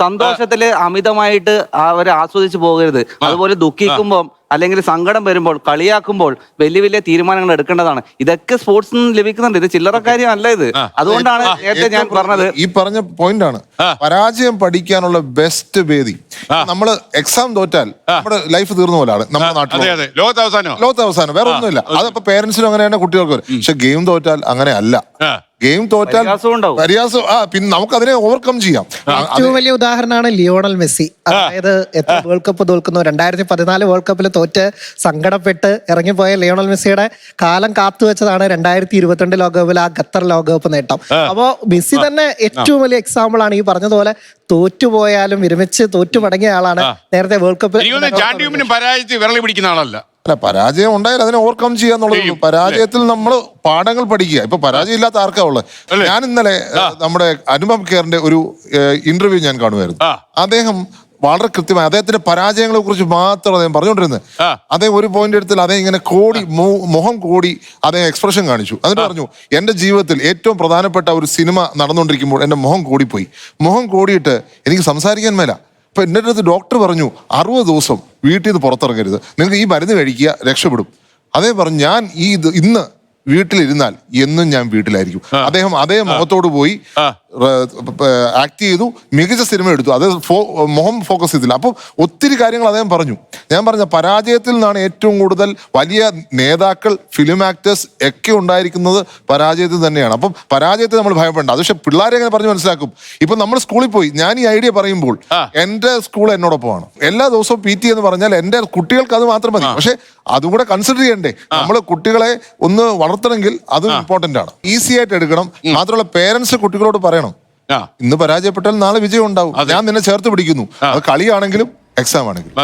സന്തോഷത്തില് അമിതമായിട്ട് അവരെ ആസ്വദിച്ചു പോകരുത്. അതുപോലെ ദുഃഖിക്കുമ്പോൾ അല്ലെങ്കിൽ സങ്കടം വരുമ്പോൾ കളിയാക്കുമ്പോൾ വലിയ വലിയ തീരുമാനങ്ങൾ എടുക്കേണ്ടതാണ്. ഇതൊക്കെ സ്പോർട്സിൽ നിന്ന് ലഭിക്കുന്നുണ്ട്. ഇത് ചില്ലറ കാര്യമല്ല ഇത്. അതുകൊണ്ടാണ് നേരത്തെ ഞാൻ പറഞ്ഞത്. ഈ പറഞ്ഞ പോയിന്റ് ആണ് പരാജയം പഠിക്കാനുള്ള ബെസ്റ്റ് വേദി. നമ്മള് എക്സാം തോറ്റാൽ നമ്മുടെ ലൈഫ് തീർന്ന പോലാണ് നമ്മുടെ നാട്ടിൽ ലോകത്ത് അവസാനം വേറെ ഒന്നുമില്ല. അതപ്പോ പേരൻസിനും അങ്ങനെയാണ്, കുട്ടികൾക്കും. പക്ഷെ ഗെയിം തോറ്റാൽ അങ്ങനെ അല്ല. ഗെയിം തോറ്റാൽ പരിഹാസം പിന്നെ നമുക്ക് അതിനെ ഓവർകം ചെയ്യാം. ഏറ്റവും വലിയ ഉദാഹരണമാണ് ലിയോണൽ മെസ്സി. അതായത് എത്ര വേൾഡ് കപ്പ് തോൽക്കുന്നു. 2014 വേൾഡ് കപ്പിൽ തോറ്റ് സങ്കടപ്പെട്ട് ഇറങ്ങിപ്പോയ ലിയോണൽ മെസ്സിയുടെ കാലം കാത്തുവെച്ചതാണ് 2022 ലോകകപ്പിൽ ആ ഖത്തർ ലോകകപ്പ് നേട്ടം. അപ്പോ മെസ്സി തന്നെ ഏറ്റവും വലിയ എക്സാമ്പിൾ ആണ്. ഈ പറഞ്ഞതുപോലെ തോറ്റുപോയാലും വിരമിച്ച് തോറ്റു മടങ്ങിയ ആളാണ്. നേരത്തെ വേൾഡ് കപ്പിൽ പിടിക്കുന്ന ആളല്ല. അല്ല, പരാജയം ഉണ്ടായാൽ അതിനെ ഓവർകം ചെയ്യാന്നുള്ളൂ. പരാജയത്തിൽ നമ്മൾ പാഠങ്ങൾ പഠിക്കുക. ഇപ്പൊ പരാജയം ഇല്ലാത്ത ആർക്കാ ഉള്ളത്? ഞാൻ ഇന്നലെ നമ്മുടെ അനുപം ഖേറിന്റെ ഒരു ഇന്റർവ്യൂ ഞാൻ കാണുമായിരുന്നു. അദ്ദേഹം വളരെ കൃത്യമായി അദ്ദേഹത്തിന്റെ പരാജയങ്ങളെ കുറിച്ച് മാത്രം അദ്ദേഹം പറഞ്ഞുകൊണ്ടിരുന്നത്. അദ്ദേഹം ഒരു പോയിന്റ് എടുത്താൽ അദ്ദേഹം ഇങ്ങനെ മുഖം കോടി അദ്ദേഹം എക്സ്പ്രഷൻ കാണിച്ചു. എന്നിട്ട് പറഞ്ഞു, എന്റെ ജീവിതത്തിൽ ഏറ്റവും പ്രധാനപ്പെട്ട ഒരു സിനിമ നടന്നുകൊണ്ടിരിക്കുമ്പോൾ എന്റെ മുഖം കോടിപ്പോയി. മുഖം കോടിയിട്ട് എനിക്ക് സംസാരിക്കാൻ മേല. അപ്പൊ എൻ്റെ അടുത്ത് ഡോക്ടർ പറഞ്ഞു, 60 ദിവസം വീട്ടിൽ നിന്ന് പുറത്തിറങ്ങരുത്, നിങ്ങൾക്ക് ഈ മരുന്ന് കഴിക്കുക, രക്ഷപ്പെടും. അതേ പറഞ്ഞു, ഞാൻ ഇന്ന് വീട്ടിലിരുന്നാൽ എന്നും ഞാൻ വീട്ടിലായിരിക്കും. അദ്ദേഹം അതേ മുഖത്തോട് പോയി ആക്ട് ചെയ്തു, മികച്ച സിനിമ എടുത്തു. അത് മുഖം ഫോക്കസ് ചെയ്തില്ല. അപ്പം ഒത്തിരി കാര്യങ്ങൾ അദ്ദേഹം പറഞ്ഞു. ഞാൻ പറഞ്ഞ പരാജയത്തിൽ നിന്നാണ് ഏറ്റവും കൂടുതൽ വലിയ നേതാക്കൾ, ഫിലിം ആക്ടേഴ്സ് ഒക്കെ ഉണ്ടായിരിക്കുന്നത് പരാജയത്തിൽ തന്നെയാണ്. അപ്പം പരാജയത്തെ നമ്മൾ ഭയപ്പെടേണ്ട. അത് പക്ഷെ പിള്ളേരെ എങ്ങനെ പറഞ്ഞു മനസ്സിലാക്കും? ഇപ്പൊ നമ്മൾ സ്കൂളിൽ പോയി ഞാൻ ഈ ഐഡിയ പറയുമ്പോൾ എന്റെ സ്കൂൾ എന്നോടൊപ്പമാണ്. എല്ലാ ദിവസവും PT എന്ന് പറഞ്ഞാൽ എന്റെ കുട്ടികൾക്ക് അത് മാത്രം മതി. പക്ഷെ അതും കൂടെ കൺസിഡർ ചെയ്യണ്ടേ? നമ്മൾ കുട്ടികളെ ഒന്ന് വളർത്തണമെങ്കിൽ അതും ഇമ്പോർട്ടന്റ് ആണ്. ഈസി ആയിട്ട് എടുക്കണം. മാത്രമല്ല പേരൻസ് കുട്ടികളോട് പറയണം, ഇന്ന് പരാജയപ്പെട്ടാൽ നാളെ വിജയം ഉണ്ടാവും. ഞാൻ നിന്നെ ചേർത്ത് പിടിക്കുന്നു. അത് കളിയാണെങ്കിലും എക്സാം ആണെങ്കിലും.